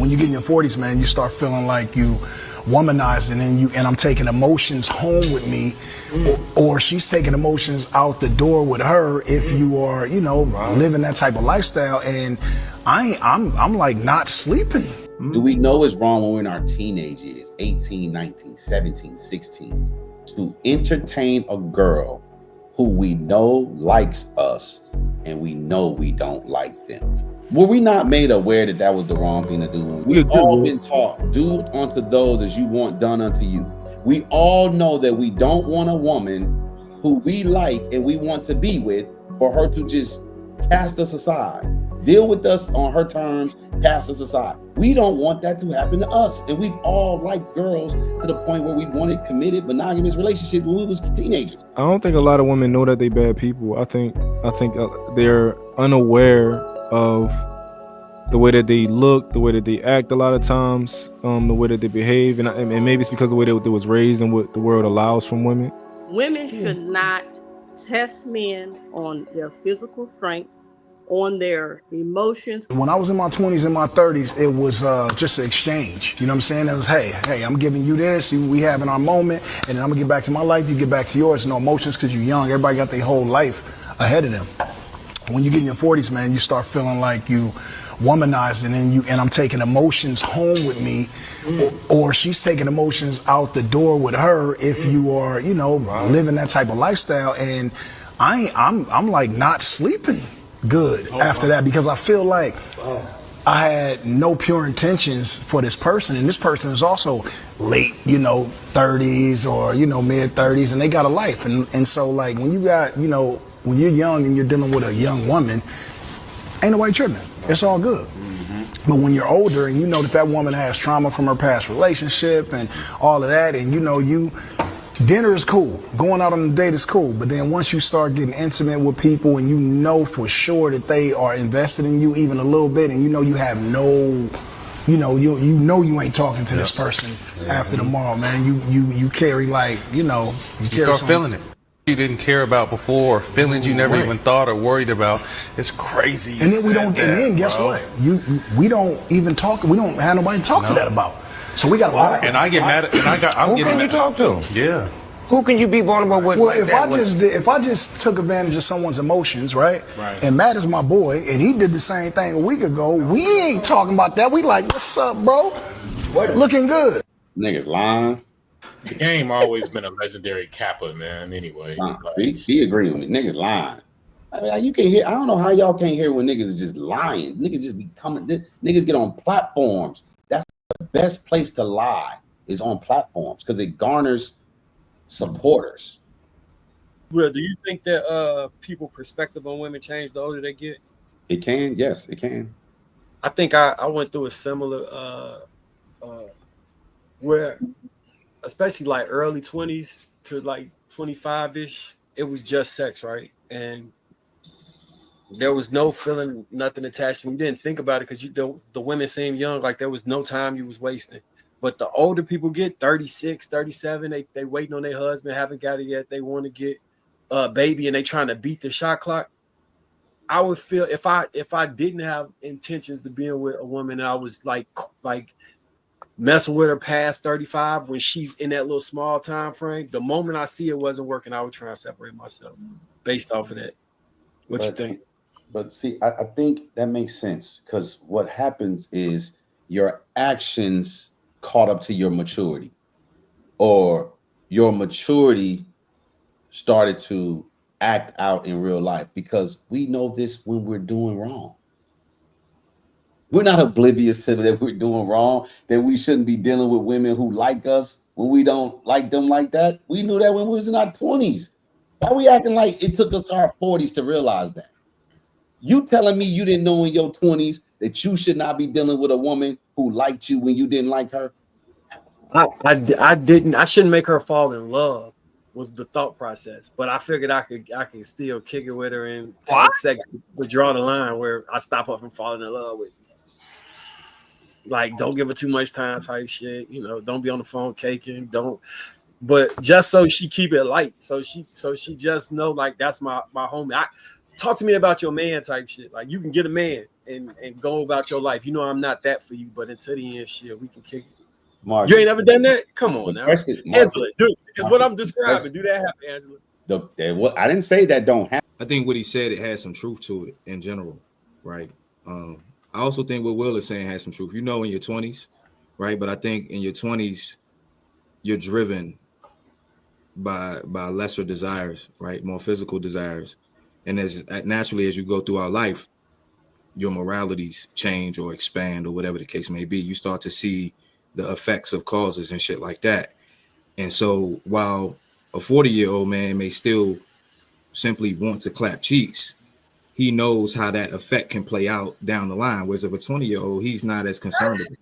when you get in your 40s, man, you start feeling like you womanizing and I'm taking emotions home with me, or she's taking emotions out the door with her if you are, you know, living that type of lifestyle. And I'm like not sleeping. Do we know it's wrong when we're in our teenage years, 18, 19, 17, 16, to entertain a girl who we know likes us and we know we don't like them? Were we not made aware that that was the wrong thing to do? We've all been taught, do unto those as you want done unto you. We all know that we don't want a woman who we like and we want to be with for her to just cast us aside, deal with us on her terms, cast us aside. We don't want that to happen to us. And we've all liked girls to the point where we wanted committed monogamous relationships when we was teenagers. I don't think a lot of women know that they bad people. I think they're unaware of the way that they look, the way that they act a lot of times, the way that they behave, and maybe it's because of the way that they was raised and what the world allows from women. Women should not test men on their physical strength, on their emotions. When I was in my 20s and my 30s, it was just an exchange. You know what I'm saying? It was, hey, I'm giving you this, we having our moment, and then I'm gonna get back to my life, you get back to yours. No emotions because you're young. Everybody got their whole life ahead of them. When you get in your 40s, man, you start feeling like you womanizing and I'm taking emotions home with me, or she's taking emotions out the door with her if you are, you know, living that type of lifestyle. And I'm like not sleeping good after that, because I feel like I had no pure intentions for this person, and this person is also late, you know, 30s or, you know, mid 30s, and they got a life. And so like when you got, you know, when you're young and you're dealing with a young woman, ain't nobody tripping. It's all good. But when you're older and you know that woman has trauma from her past relationship and all of that, and you know, dinner is cool, going out on a date is cool, but then once you start getting intimate with people and you know for sure that they are invested in you even a little bit, and you know you have no, you know you ain't talking to this person after tomorrow, man. You carry like, you know, you start feeling it you didn't care about before, or feelings you never even thought or worried about. It's crazy. And then we don't. And then guess what? We don't even talk. We don't have nobody to talk to that about. So we got to. And I get mad at. And I'm who can you talk to? Yeah. Who can you be vulnerable with? Well, if I just took advantage of someone's emotions, right? And Matt is my boy, and he did the same thing a week ago. We ain't talking about that. We like, what's up, bro? Looking good. Niggas lying. The game always been a legendary capper, man. Anyway, he agree with me. Niggas lying. I mean, you can hear. I don't know how y'all can't hear when niggas are just lying. Niggas just be coming. Niggas get on platforms. That's the best place to lie, is on platforms, because it garners supporters. Well, do you think that people's perspective on women change the older they get? It can. Yes, it can. I think I went through a similar where, especially like early 20s to like 25-ish, it was just sex, right? And there was no feeling, nothing attached. And you didn't think about it because the women seemed young, like there was no time you was wasting. But the older people get, 36, 37, they waiting on their husband, haven't got it yet. They want to get a baby and they trying to beat the shot clock. I would feel if I didn't have intentions to being with a woman, and I was like messing with her past 35 when she's in that little small time frame, the moment I see it wasn't working, I would try and separate myself based off of that. What you think? But see, I think that makes sense, because what happens is your actions caught up to your maturity, or your maturity started to act out in real life, because we know this when we're doing wrong. We're not oblivious to that we're doing wrong, that we shouldn't be dealing with women who like us when we don't like them like that. We knew that when we was in our 20s. Why are we acting like it took us to our 40s to realize that? You telling me you didn't know in your 20s that you should not be dealing with a woman who liked you when you didn't like her? I didn't. I shouldn't make her fall in love, was the thought process. But I figured I could still kick it with her and have sex, but draw the line where I stop her from falling in love with me. Like, don't give her too much time type shit. You know, don't be on the phone caking. But just so she keep it light. So she just know, like, that's my homie. Talk to me about your man type shit. Like, you can get a man and go about your life. You know I'm not that for you, but until the end, shit, we can kick it. Marcus, You ain't ever done that? Come on the now. question, Angela, dude, is what I'm Marcus, describing. Do that happen, Angela? what I didn't say that don't happen. I think what he said, it has some truth to it in general, right? I also think what Will is saying has some truth. You know, in your 20s, right? But I think in your 20s, you're driven by lesser desires, right? More physical desires, and as naturally as you go through our life, your moralities change or expand or whatever the case may be. You start to see the effects of causes and shit like that. And so while a 40-year-old man may still simply want to clap cheeks, he knows how that effect can play out down the line. Whereas if a 20-year-old, he's not as concerned about it.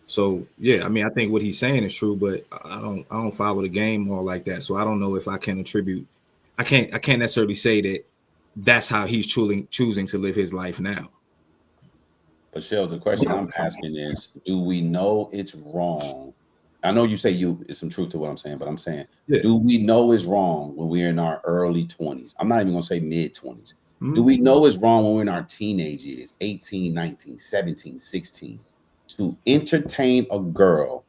So yeah, I mean, I think what he's saying is true, but I don't follow the game all like that. So I don't know if I can attribute. I can't necessarily say that that's how he's choosing to live his life now. But Shells, the question I'm asking is, do we know it's wrong? I know you say it's some truth to what I'm saying, but I'm saying, do we know it's wrong when we're in our early 20s? I'm not even going to say mid 20s. Mm-hmm. Do we know it's wrong when we're in our teenage years, 18, 19, 17, 16, to entertain a girl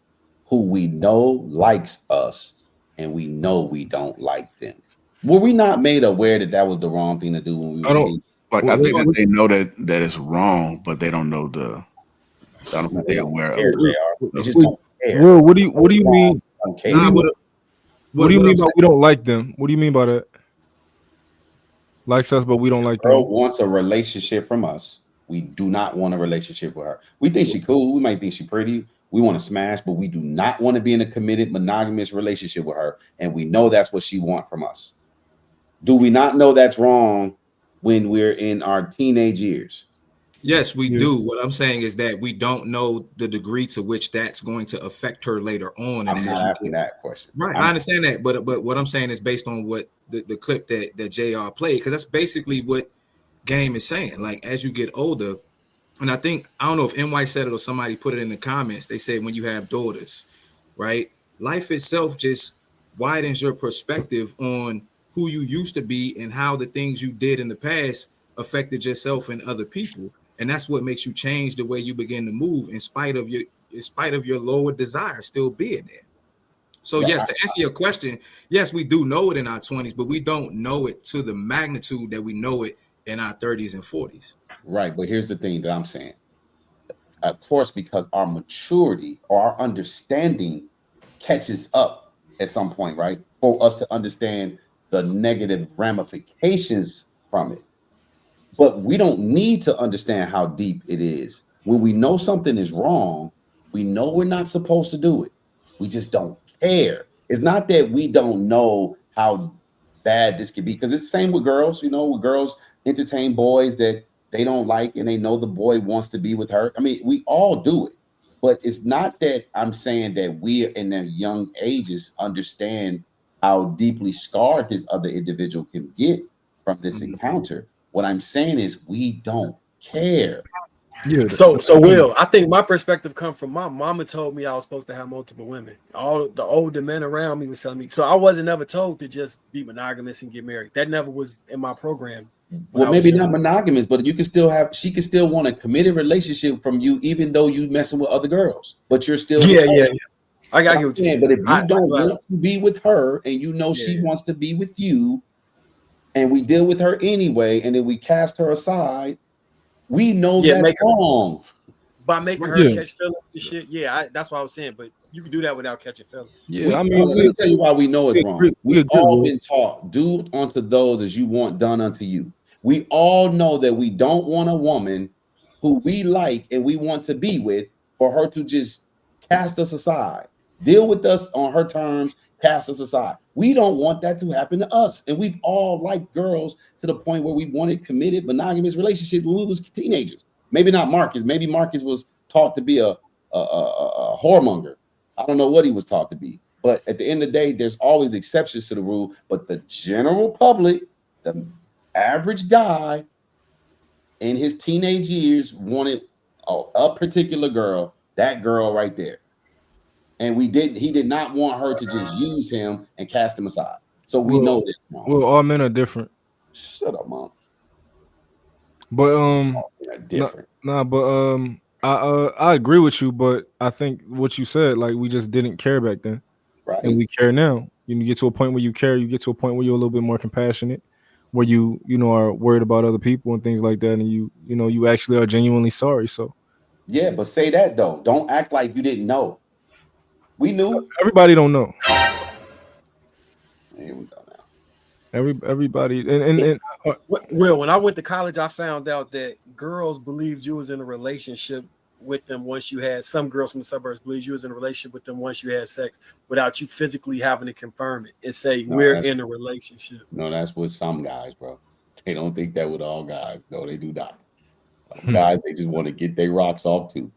who we know likes us and we know we don't like them? Were we not made aware that that was the wrong thing to do when we were like, I think that they know that it's wrong, but they don't know I don't think they're aware of it. They just don't care. Well, what do you mean? What do you mean by we don't like them? What do you mean by that? Likes us, but we don't like them. Girl wants a relationship from us. We do not want a relationship with her. We think she's cool. We might think she's pretty. We want to smash, but we do not want to be in a committed, monogamous relationship with her. And we know that's what she wants from us. Do we not know that's wrong when we're in our teenage years? Yes, we do. What I'm saying is that we don't know the degree to which that's going to affect her later on. I'm not asking that question. Right, I understand that, but what I'm saying is based on what the clip that JR played, because that's basically what Game is saying. Like, as you get older, and I don't know if NY said it or somebody put it in the comments, they said when you have daughters, right, life itself just widens your perspective on who you used to be and how the things you did in the past affected yourself and other people. And that's what makes you change the way you begin to move in spite of your lower desire still being there. So yes, to answer your question, yes, we do know it in our 20s, but we don't know it to the magnitude that we know it in our 30s and 40s. Right, but here's the thing that I'm saying. Of course, because our maturity or our understanding catches up at some point, right? For us to understand the negative ramifications from it. But we don't need to understand how deep it is. When we know something is wrong, we know we're not supposed to do it. We just don't care. It's not that we don't know how bad this could be, because it's the same with girls. You know, with girls entertain boys that they don't like and they know the boy wants to be with her. I mean, we all do it. But it's not that I'm saying that we in their young ages understand how deeply scarred this other individual can get from this encounter. What I'm saying is we don't care. Yeah. So Will, I think my perspective comes from my mama told me I was supposed to have multiple women. All the older men around me was telling me. So I wasn't never told to just be monogamous and get married. That never was in my program. Well, maybe not monogamous, but she can still want a committed relationship from you, even though you messing with other girls. But you're still yeah. I got you. But if you don't want to be with her and you know she wants to be with you, and we deal with her anyway, and then we cast her aside, we know that's wrong. By making her catch feelings and shit. That's what I was saying. But you can do that without catching feelings. Yeah, let me tell you why we know it's wrong. We've all been taught, do unto those as you want done unto you. We all know that we don't want a woman who we like and we want to be with for her to just cast us aside, deal with us on her terms, cast us aside. We don't want that to happen to us. And we've all liked girls to the point where we wanted committed monogamous relationships when we was teenagers. Maybe not Marcus. Maybe Marcus was taught to be a whoremonger. I don't know what he was taught to be. But at the end of the day, there's always exceptions to the rule. But the general public, the average guy in his teenage years wanted a particular girl, that girl right there. And he did not want her to just use him and cast him aside. So we know this. Well, all men are different. Shut up, Mom. But They're nah, different, but I agree with you, but I think what you said, like we just didn't care back then, and right? we care now. You get to a point where you care. You get to a point where you're a little bit more compassionate, where you know are worried about other people and things like that, and you know you actually are genuinely sorry. So Yeah, but say that though. Don't act like you didn't know. We knew. everybody don't know. Here we go now. Everybody and Well, when I went to college, I found out that girls believed you was in a relationship with them once you had, some girls from the suburbs believed you was in a relationship with them once you had sex without you physically having to confirm it and say No, we're that's in a relationship. no, that's with some guys, bro. They don't think that with all guys. No, they do not. Some Hmm. guys, they just want to get their rocks off too.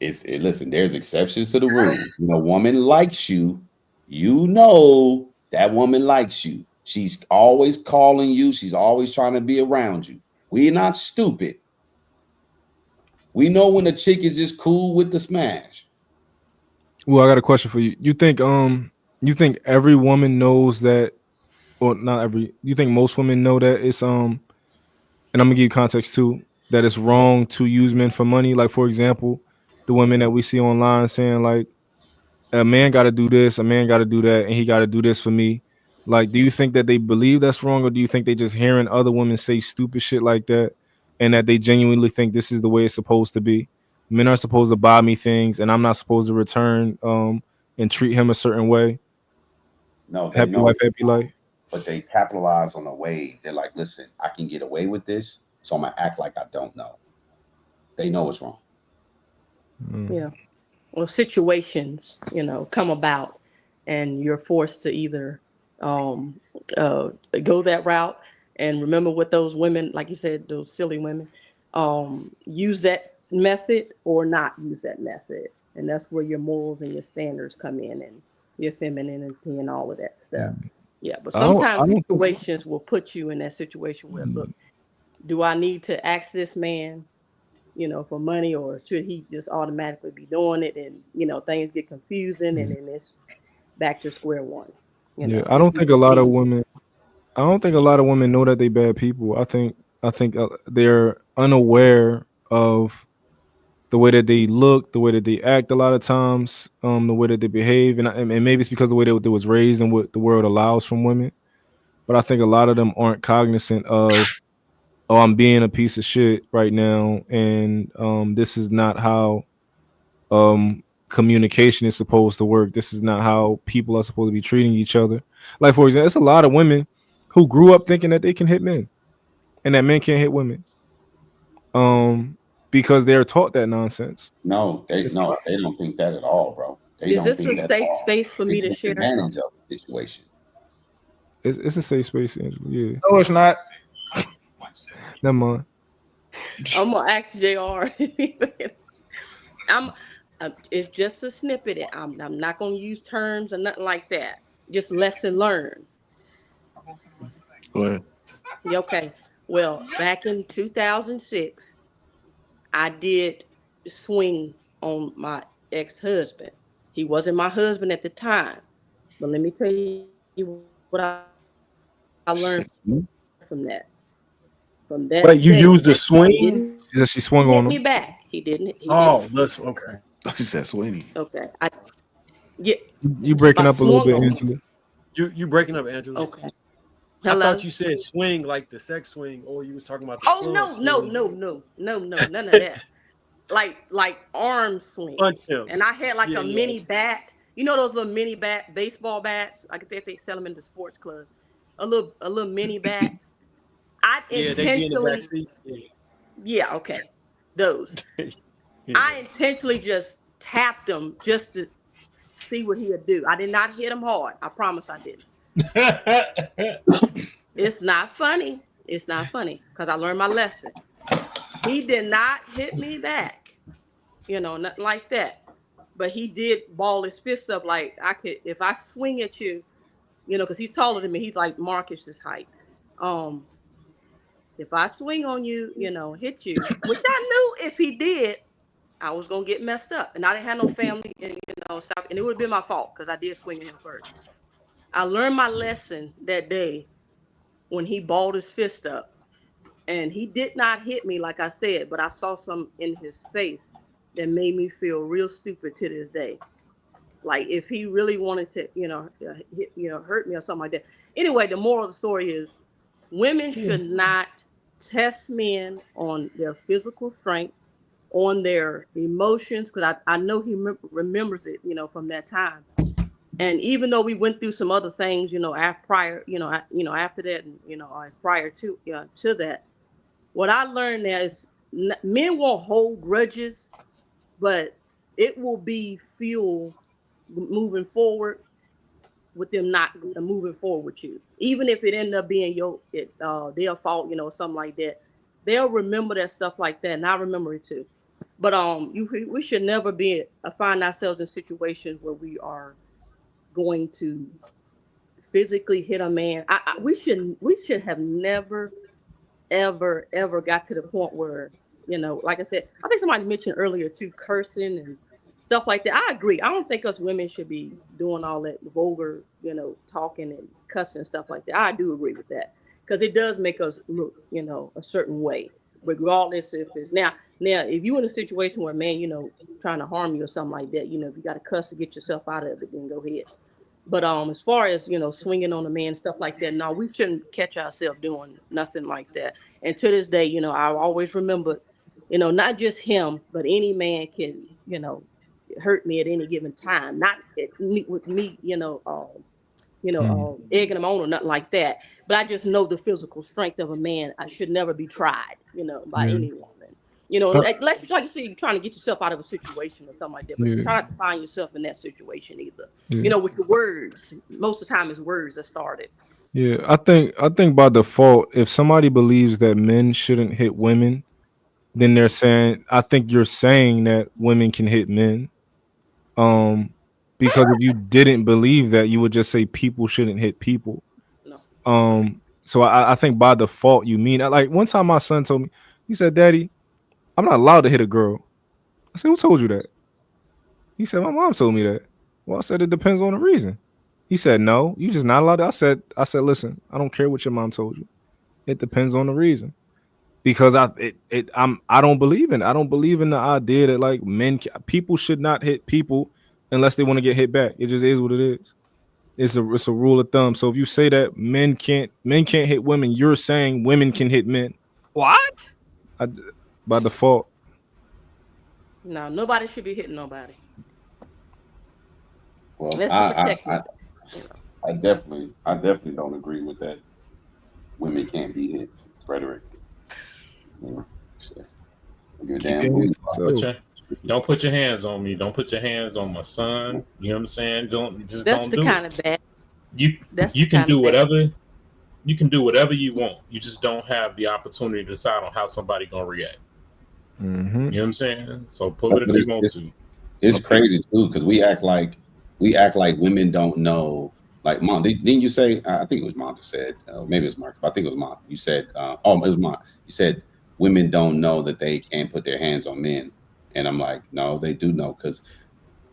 Listen, there's exceptions to the rule. You know, woman likes you, you know that woman likes you. She's always calling you, she's always trying to be around you. We're not stupid. We know when a chick is just cool with the smash. well, I got a question for you. You think every woman knows that, or not every? You think most women know that it's and I'm gonna give you context too, that it's wrong to use men for money. Like for example, the women that we see online saying like a man got to do this, a man got to do that, and he got to do this for me. Like, do you think that they believe that's wrong, or do you think they just hearing other women say stupid shit like that, and that they genuinely think this is the way it's supposed to be? Men are supposed to buy me things, and I'm not supposed to return and treat him a certain way. No, they Happy know wife, it's happy life. but they capitalize on a wave. They're like, listen, I can get away with this, so I'm gonna act like I don't know. They know it's wrong. Mm. Yeah. Well, situations, come about, and you're forced to either um, uh, go that route. And remember what those women, like you said, those silly women, use that method or not use that method. And that's where your morals and your standards come in, and your femininity and all of that stuff. Yeah, but I sometimes don't think. situations will put you in that situation where, look, do I need to ask this man, for money, or should he just automatically be doing it? And things get confusing, and then it's back to square one. Yeah, I Just don't be think a lot of confused. women. I don't think a lot of women know that they bad people. I think they're unaware of the way that they look, the way that they act a lot of times, the way that they behave, and maybe it's because the way they was raised and what the world allows from women. But I think a lot of them aren't cognizant of, oh, I'm being a piece of shit right now, and this is not how communication is supposed to work. This is not how people are supposed to be treating each other. Like for example, it's a lot of women who grew up thinking that they can hit men and that men can't hit women, because they're taught that nonsense. No, It's they don't think that at all, bro. They Is don't this think a that at safe all. space for They me to take share advantage something? of the situation. it's a safe space, Angela. Yeah, No, it's not. never mind. I'm gonna ask Jr. I'm. It's just a snippet. I'm not gonna use terms or nothing like that. Just lesson learned. Go ahead. Yeah, okay. Well, back in 2006, I did swing on my ex-husband. He wasn't my husband at the time, but let me tell you what I learned Shit. from that. From that But you day, used the he didn't swing? She said she swung hit on me him. back. He didn't. He didn't. Oh, let's okay. She said Sweeney. Okay. I yeah. You breaking I up a little swung bit, on him. Angela. You breaking up, Angela. Okay. I thought Hello. you said swing like the sex swing, or you was talking about the Oh club no, no, swing. no, no, no, no, none of that. Like arm swing. Punch him. And I had like Yeah, a yeah. mini bat. You know those little mini bat baseball bats? Like if they sell them in the sports club. A little mini bat. I Yeah, they be in the back intentionally, seat. Yeah. yeah, okay. Those. Yeah. I intentionally just tapped them just to see what he'd do. I did not hit him hard. I promise I didn't. It's not funny. It's not funny because I learned my lesson. He did not hit me back, nothing like that. But he did ball his fists up like I could, if I swing at you, because he's taller than me. He's like Marcus's height. Um, if I swing on you, hit you, which I knew if he did, I was gonna get messed up, and I didn't have no family, South, and it would have been my fault because I did swing at him first. I learned my lesson that day when he balled his fist up, And he did not hit me, like I said, but I saw some in his face that made me feel real stupid to this day. Like if he really wanted to, hurt me or something like that. Anyway, the moral of the story is women should not test men on their physical strength, on their emotions, because I know he remembers it, from that time. And even though we went through some other things, after that, and or prior to that, what I learned there is men won't hold grudges, but it will be fuel moving forward with them not moving forward with you. Even if it ended up being their fault, something like that. They'll remember that stuff like that, and I remember it too. But we should never find ourselves in situations where we are going to physically hit a man. We should have never ever got to the point where, like I said, I think somebody mentioned earlier too, cursing and stuff like that. I agree. I don't think us women should be doing all that vulgar, talking and cussing and stuff like that. I do agree with that because it does make us look, a certain way, regardless if it's now if you in a situation where a man, trying to harm you or something like that, if you got to cuss to get yourself out of it, then go ahead. But as far as swinging on a man, stuff like that, no, we shouldn't catch ourselves doing nothing like that. And to this day, I always remember, not just him, but any man can, hurt me at any given time. Not with me, egging him on or nothing like that. But I just know the physical strength of a man. I should never be tried, by any woman. Unless like you see, you're trying to get yourself out of a situation or something like that, but try not to find yourself in that situation either. With your words. Most of the time, it's words that started. Yeah, I think by default, if somebody believes that men shouldn't hit women, then they're saying, I think you're saying that women can hit men. Because if you didn't believe that, you would just say people shouldn't hit people. No. So I think by default you mean that. Like one time my son told me, he said, "Daddy, I'm not allowed to hit a girl." I said, "Who told you that?" He said, "My mom told me that." Well, I said, "It depends on the reason." He said, "No, you just not allowed to." I said, "Listen, I don't care what your mom told you. It depends on the reason." Because I don't believe in it. I don't believe in the idea that like people should not hit people unless they want to get hit back. It just is what it is. It's a rule of thumb. So if you say that men can't hit women, you're saying women can hit men. What? By default. No, nobody should be hitting nobody. Well, I definitely don't agree with that. Women can't be hit rhetoric. Don't put your hands on me. Don't put your hands on my son. You know what I'm saying? Don't do bad. You can do whatever. You can do whatever you want. You just don't have the opportunity to decide on how somebody gonna react. Mm-hmm. You know what I'm saying? So pull it if you want to. It's crazy too because we act like women don't know. Like Mom, didn't you say? I think it was Mom that said. Maybe it was Mark. But I think it was Mom. You said. It was Mom. You said women don't know that they can't put their hands on men, and I'm like, no, they do know because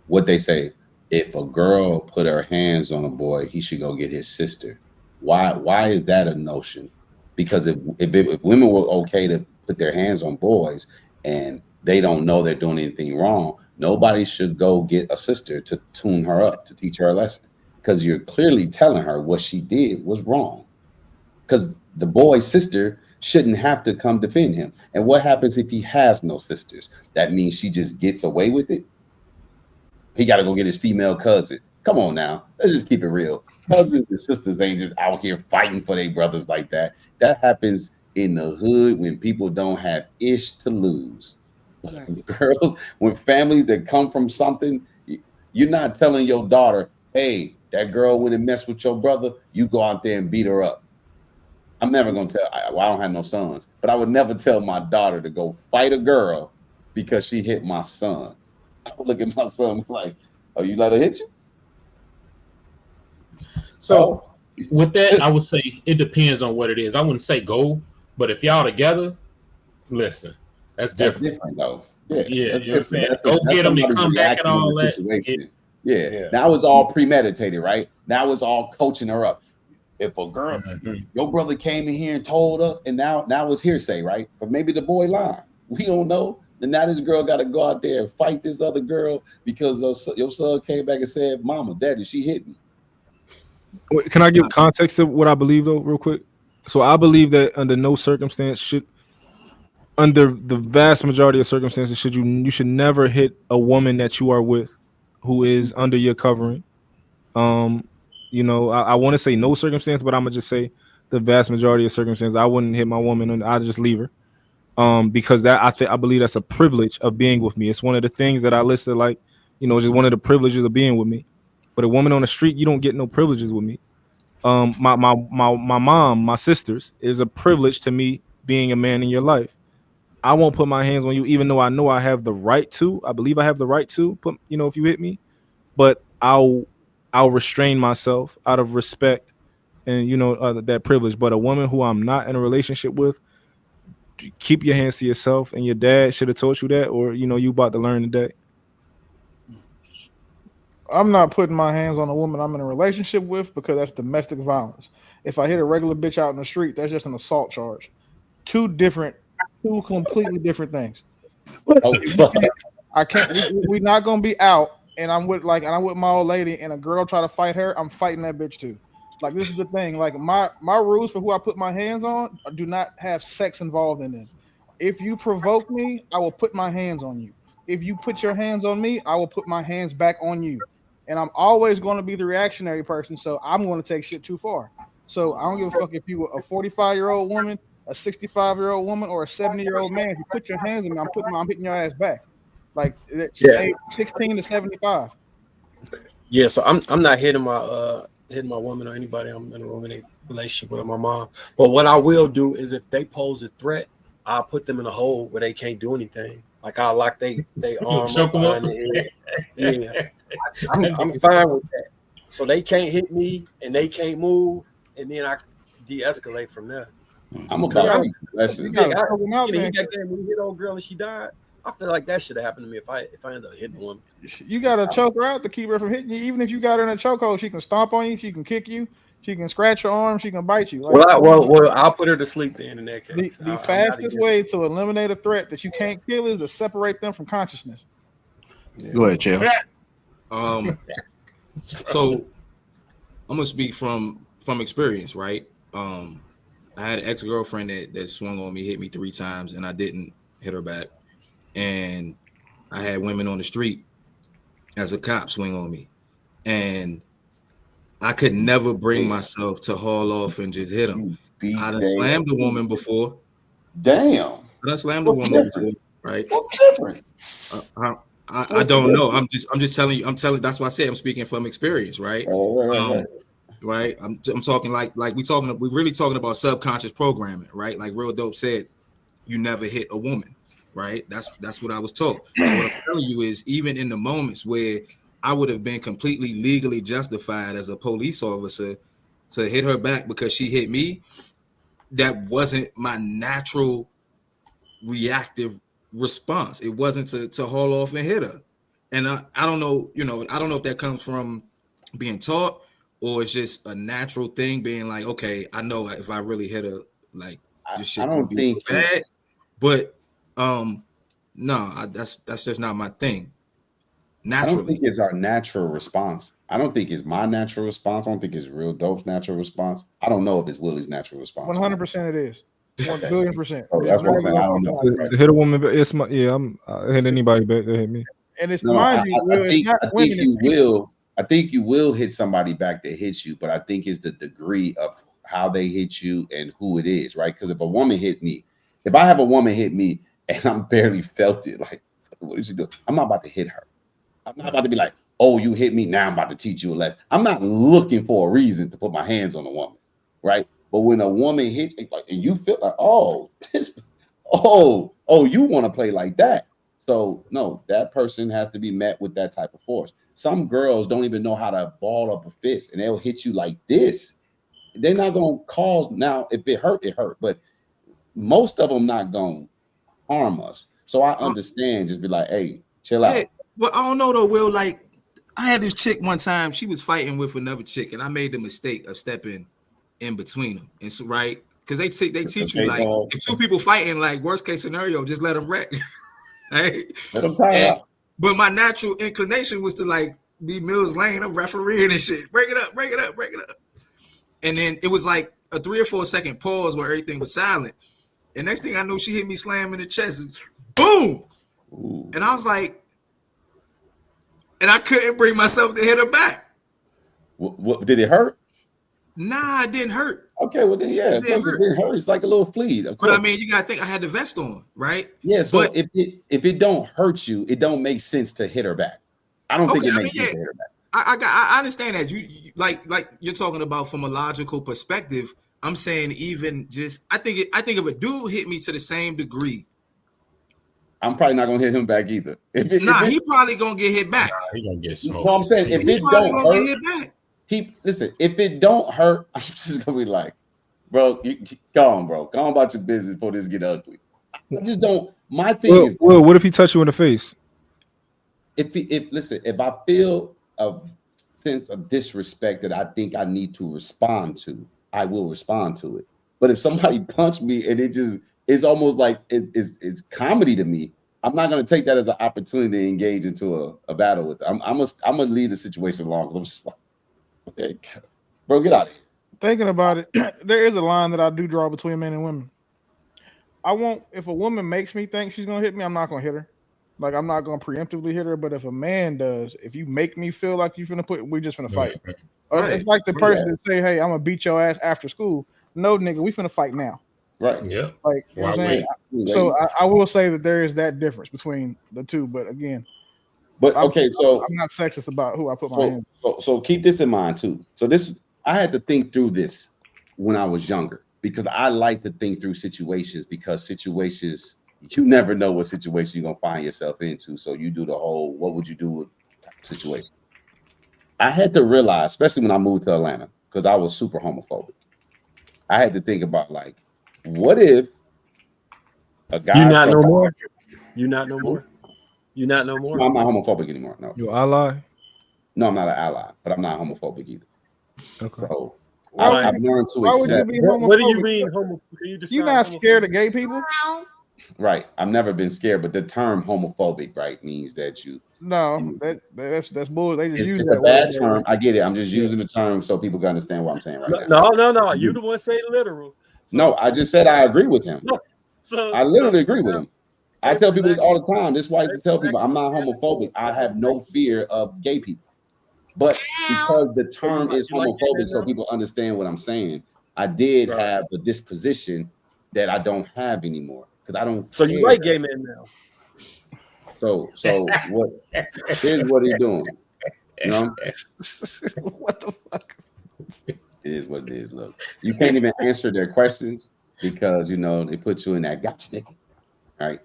what they say. If a girl put her hands on a boy, he should go get his sister. Why is that a notion? Because if women were okay to put their hands on boys and they don't know they're doing anything wrong, nobody should go get a sister to tune her up, to teach her a lesson. Because you're clearly telling her what she did was wrong. Because the boy's sister shouldn't have to come defend him. And what happens if he has no sisters? That means she just gets away with it. He got to go get his female cousin. Come on now. Let's just keep it real. Cousins and sisters ain't just out here fighting for their brothers like that. That happens in the hood when people don't have ish to lose. Right. Girls, when families that come from something, you're not telling your daughter, hey, that girl went and messed with your brother, you go out there and beat her up. I'm never going to tell, I don't have no sons, but I would never tell my daughter to go fight a girl because she hit my son. I would look at my son like, oh, you let her hit you? So with that, I would say it depends on what it is. I wouldn't say go, but if y'all together, listen, that's different. That's different though. Yeah, you know what I'm saying? Go get them and come back and all that. Yeah. Now it's all premeditated, right? Now it's all coaching her up. If a girl, your brother came in here and told us, and now it's hearsay, right? But maybe the boy lied. We don't know. And now this girl got to go out there and fight this other girl because your son came back and said, "Mama, Daddy, she hit me." Wait, can I give context to what I believe though, real quick? So I believe that under no circumstance under the vast majority of circumstances, you should never hit a woman that you are with who is under your covering. I want to say no circumstance, but I'm gonna just say the vast majority of circumstances, I wouldn't hit my woman and I'd just leave her. Because that I believe that's a privilege of being with me. It's one of the things that I listed, like, just one of the privileges of being with me. But a woman on the street, you don't get no privileges with me. My mom, my sisters, is a privilege to me being a man in your life. I won't put my hands on you, even though I know I have the right to. I believe I have the right to put, if you hit me, but I'll restrain myself out of respect and that privilege. But a woman who I'm not in a relationship with, keep your hands to yourself. And your dad should have taught you that, or you about to learn today. I'm not putting my hands on a woman I'm in a relationship with because that's domestic violence. If I hit a regular bitch out in the street, that's just an assault charge. Two completely different things. I can't. We're not gonna be out, and I'm with my old lady, and a girl try to fight her. I'm fighting that bitch too. Like, this is the thing. Like, my rules for who I put my hands on do not have sex involved in them. If you provoke me, I will put my hands on you. If you put your hands on me, I will put my hands back on you. And I'm always going to be the reactionary person, so I'm going to take shit too far. So I don't give a fuck if you were a 45-year-old woman, a 65-year-old woman, or a 70-year-old man. If you put your hands on me, I'm hitting your ass back. Like, age 16 to 75. Yeah, so I'm not hitting my woman or anybody I'm in a romantic relationship with, or my mom. But what I will do is, if they pose a threat, I'll put them in a hole where they can't do anything. Like, I'll lock they arm up behind the head. Yeah, I'm fine with that. So they can't hit me and they can't move, and then I de-escalate from there. I'm about to lessons. He got that when he hit old girl and she died. I feel like that should have happened to me if I end up hitting one. You gotta choke her out to keep her from hitting you. Even if you got her in a chokehold, she can stomp on you, she can kick you, she can scratch your arm, she can bite you. Like, well, I'll put her to sleep then in that case. The fastest way to eliminate a threat that you can't kill is to separate them from consciousness. Yeah. Go ahead, Chael. So I'm gonna speak from experience, right? I had an ex-girlfriend that swung on me, hit me 3 times, and I didn't hit her back. And I had women on the street as a cop swing on me, and I could never bring myself to haul off and just hit them. I done slammed a woman before. Damn. I done slammed a woman before, right? What's different? I don't know. I'm just telling you. That's why I say I'm speaking from experience, right? Right. I'm talking like we're really talking about subconscious programming, right? Like Real Dope said, you never hit a woman, right? That's what I was taught. So what I'm telling you is, even in the moments where I would have been completely legally justified as a police officer to hit her back because she hit me, that wasn't my natural reactive response. It wasn't to haul off and hit her. And I don't know, I don't know if that comes from being taught, or it's just a natural thing, being like, okay, I know if I really hit her, like, this shit gonna be bad. But no, that's just not my thing. Naturally, I don't think it's our natural response. I don't think it's my natural response. I don't think it's Real Dope's natural response. I don't know if it's Willie's natural response. 100% it is. 1,000,000,000%. Oh, that's what I'm saying. I don't know. To hit a woman, it's my I hit anybody back that hit me. And it's I think you will hit somebody back that hits you, but I think it's the degree of how they hit you and who it is, right? Because if a woman hit me, if I have a woman hit me and I'm barely felt it, like, what did she do? I'm not about to hit her. I'm not about to be like, oh, you hit me, now I'm about to teach you a lesson. I'm not looking for a reason to put my hands on a woman, right? But when a woman hits you, and you feel like, you want to play like that. So no, that person has to be met with that type of force. Some girls don't even know how to ball up a fist, and they'll hit you like this. They're not going to cause, now if it hurt, it hurt. But most of them not going to harm us. So I understand, just be like, hey, chill out. Well, I don't know though, Will. Like, I had this chick one time, she was fighting with another chick, and I made the mistake of stepping in between them, and so right because they teach you Okay, like dog. if two people fighting, like worst case scenario, just let them wreck. Right? Let them tie And, up. but my natural inclination was to like be Mills Lane, I'm refereeing and shit. Break it up, break it up, break it up. And then it was like a 3 or 4 second pause where everything was silent. And next thing I knew, she hit me slam in the chest. Boom! Ooh. And I was like, and I couldn't bring myself to hit her back. What did it hurt? Nah, it didn't hurt. Okay, well then yeah, It didn't hurt. it didn't hurt. It's like a little fleet, of But course. I mean, you gotta think I had the vest on, right? Yeah, so but if it don't hurt you, it don't make sense to hit her back. I don't think it makes sense to hit her back. I understand that you like you're talking about from a logical perspective. I'm saying even just I think if a dude hit me to the same degree, I'm probably not gonna hit him back either. He probably gonna get hit back. He gonna get smoked. No, I'm saying if He it probably don't gonna get hurt, hit back. listen. If it don't hurt, I'm just gonna be like, bro, go on, bro. Go on about your business before this get ugly. I just don't. My thing is, well, what if he touched you in the face? If I feel a sense of disrespect that I think I need to respond to, I will respond to it. But if somebody punched me and it's almost like it's comedy to me, I'm not gonna take that as an opportunity to engage into a battle with them. I'm gonna leave the situation alone. I'm just like, hey, bro, get out of here. Thinking about it, there is a line that I do draw between men and women. I won't. If a woman makes me think she's gonna hit me, I'm not gonna hit her. Like I'm not gonna preemptively hit her. But if a man does, if you make me feel like you're finna we're just finna fight. It's like the person that say, "Hey, I'm gonna beat your ass after school." No, nigga, we finna fight now. Right. Yeah. Like you know what I'm saying. So I will say that there is that difference between the two. But again, I'm not sexist about who I put my hands. So keep this in mind too. So I had to think through this when I was younger because I like to think through situations because you never know what situation you're gonna find yourself into. So you do the whole what would you do with situation. I had to realize, especially when I moved to Atlanta, because I was super homophobic. I had to think about like, what if a guy You not no more? You not no more? You not no more? No, I'm not homophobic anymore. No. You ally? No, I'm not an ally, but I'm not homophobic either. Okay. So I've learned to accept. What do you mean homophobic? You're not scared of gay people? Right. I've never been scared, but the term homophobic, right, means that that's bull. They just use it's that a bad word. term. I get it. I'm just using the term so people can understand what I'm saying right now. No. You the one say literal. I just said I agree with him. I literally agree with him. I tell people this all the time. This is why I used to tell people I'm not homophobic. I have no fear of gay people. But because the term is homophobic, so people understand what I'm saying, I did have a disposition that I don't have anymore. Because I don't. So you like gay men now? So what? Here's what he's doing. You know? What the fuck? It is what it is. Look, you can't even answer their questions because they put you in that gotcha nigga. Right.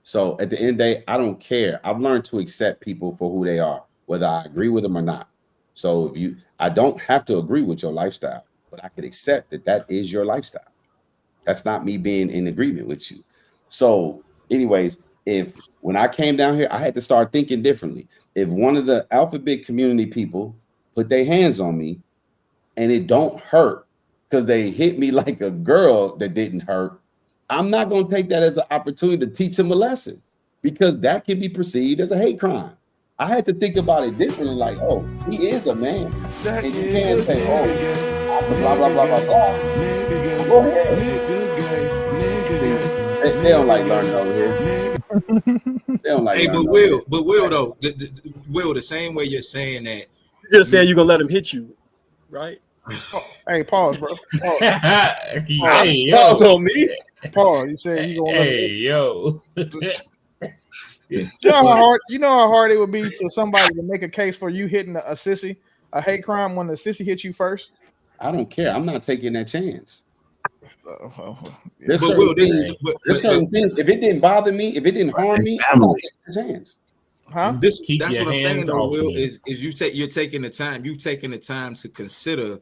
So at the end of the day, I don't care. I've learned to accept people for who they are, whether I agree with them or not. So I don't have to agree with your lifestyle, but I can accept that is your lifestyle. That's not me being in agreement with you. So, anyways, when I came down here, I had to start thinking differently. If one of the alphabet community people put their hands on me and it don't hurt because they hit me like a girl that didn't hurt, I'm not going to take that as an opportunity to teach them a lesson because that can be perceived as a hate crime. I had to think about it differently, like, oh, he is a man. And you can't say, oh, blah, blah, blah, blah, blah. Go ahead. They don't like learning over here. They don't like learning over here. Will, though, the same way you're saying that. You're just saying you're going to let him hit you, right? Hey, pause, bro. Pause. Pause on me. Pause. You said you gonna. Hey, yo. You know how hard it would be to somebody to make a case for you hitting a sissy, a hate crime when the sissy hits you first. I don't care. I'm not taking that chance. There's certain things. If it didn't bother me, if it didn't harm me, I'm not taking a chance. Huh? That's what I'm saying, though, Will. Is you're taking the time. You've taken the time to consider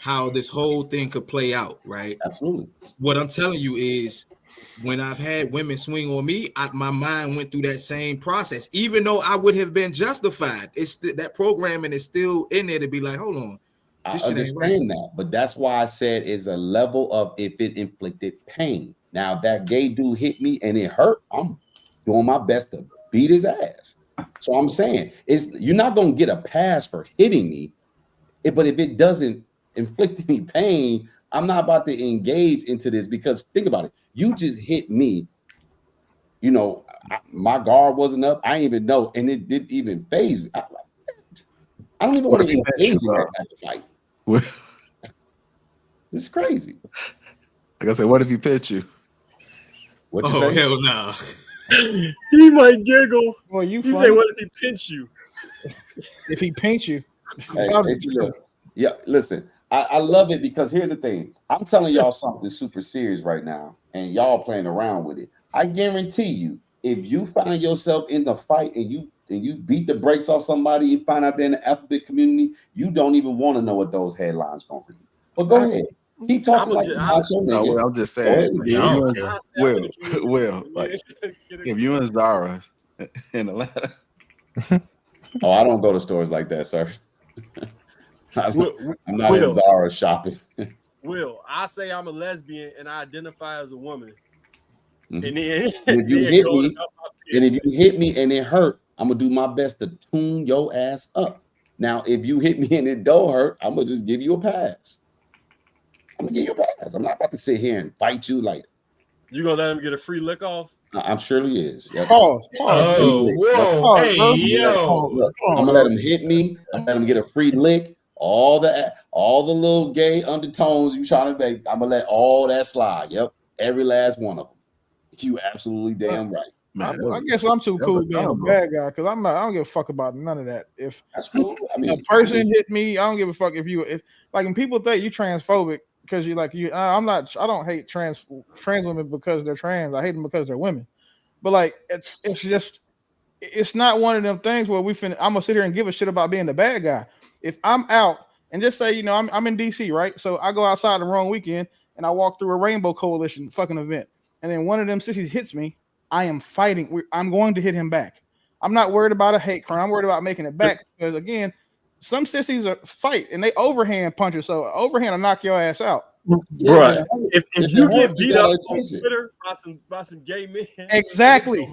how this whole thing could play out, right? Absolutely. What I'm telling you is, when I've had women swing on me, my mind went through that same process. Even though I would have been justified, that programming is still in there to be like, hold on, I This shit ain't understand that, but that's why I said is a level of if it inflicted pain. Now that gay dude hit me and it hurt, I'm doing my best to beat his ass. So I'm saying you're not gonna get a pass for hitting me, but if it doesn't inflict any pain, I'm not about to engage into this because think about it. You just hit me. You know, my guard wasn't up. I didn't even know, and it didn't even phase me. I don't even want to engage in that type of fight. It's crazy. Like I said, what if he pitch you? What you say? Hell no. He might giggle. Well, you He funny. say, "What if he pinch you?" If he paints you, Hey, look, yeah, listen. I love it because here's the thing. I'm telling y'all something super serious right now, and y'all playing around with it. I guarantee you, if you find yourself in the fight and you beat the brakes off somebody, you find out they're in the alphabet community, you don't even want to know what those headlines gonna be. But go ahead, keep talking like you macho nigga. No, I'm just saying. Will, like, if you and Zara in Atlanta. Oh, I don't go to stores like that, sir. I'm not in Will. Zara shopping. Will, I say I'm a lesbian and I identify as a woman. Mhm. And then If you hit me, and if you hit me and it hurt, I'm gonna do my best to tune your ass up. Now, if you hit me and it don't hurt, I'm gonna just give you a pass. I'm gonna give you a pass. I'm not about to sit here and fight you like. You gonna let him get a free lick off? I'm surely is. Yep. Pause. Oh, whoa, hey, yo. Look, I'm gonna let him hit me. I'm gonna let him get a free lick. All the little gay undertones you trying to make, I'm gonna let all that slide. Yep, every last one of them. You absolutely damn right. Man, I guess I'm too cool being a bad guy because I don't give a fuck about none of that. If that's cool, I mean, a person hit me, I don't give a fuck if like when people think you transphobic because I'm not. I don't hate trans women because they're trans. I hate them because they're women. But like it's just it's not one of them things where I'm gonna sit here and give a shit about being the bad guy. If I'm out and just say I'm in DC, right? So I go outside the wrong weekend and I walk through a Rainbow Coalition fucking event, and then one of them sissies hits me. I am fighting. I'm going to hit him back. I'm not worried about a hate crime. I'm worried about making it back because again, some sissies are fight and they overhand punches. So overhand will knock your ass out. Bruh, if you get beat up on Twitter by some gay men, exactly.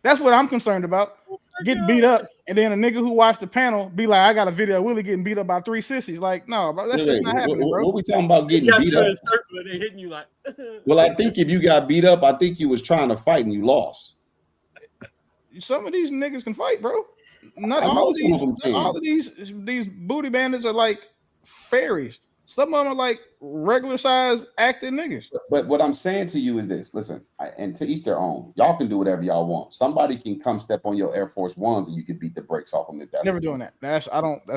That's what I'm concerned about. Get beat up, and then a nigga who watched the panel be like, "I got a video of Willie getting beat up by 3 sissies." Like, no, bro, that's just not happening, bro. What we talking about getting beat up? They hitting you like. Well, I think if you got beat up, I think you was trying to fight and you lost. Some of these niggas can fight, bro. Not all of these booty bandits are like fairies. Some of them are like regular size acting niggas. But what I'm saying to you is this: listen, and to each their own. Y'all can do whatever y'all want. Somebody can come step on your Air Force Ones and you can beat the brakes off them. If that's never doing that. That's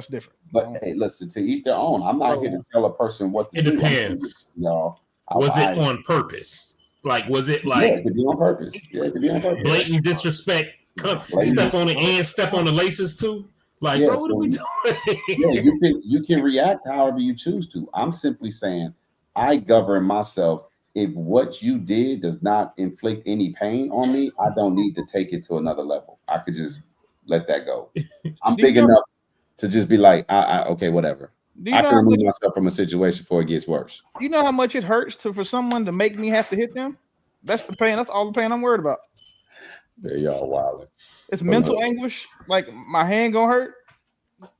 different. But hey, listen, to each their own. I'm not here to tell a person what to do. It depends. Y'all. Was it on purpose? Like, was it like? Yeah, it could be on purpose. Yeah, it could be on purpose. Blatant disrespect. Step on the end, step on the laces too. Like, yeah, bro, what are we doing? Yeah, you can react however you choose to. I'm simply saying I govern myself. If what you did does not inflict any pain on me, I don't need to take it to another level. I could just let that go. I'm big enough to just be like, okay, whatever. I can remove myself from a situation before it gets worse. You know how much it hurts for someone to make me have to hit them? That's the pain. That's all the pain I'm worried about. There y'all wilding. It's mental anguish. Like my hand gonna hurt.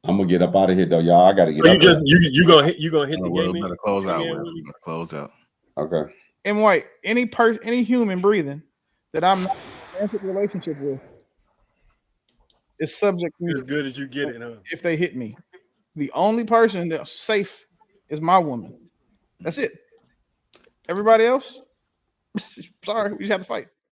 I'm gonna get up out of here though, y'all. I gotta get up. You gonna hit the game. Better close out. Close out. Okay. And White, any human breathing that I'm not in a romantic relationship with is subject to as good as you get it, huh? If they hit me. The only person that's safe is my woman. That's it. Everybody else, sorry, we just have to fight.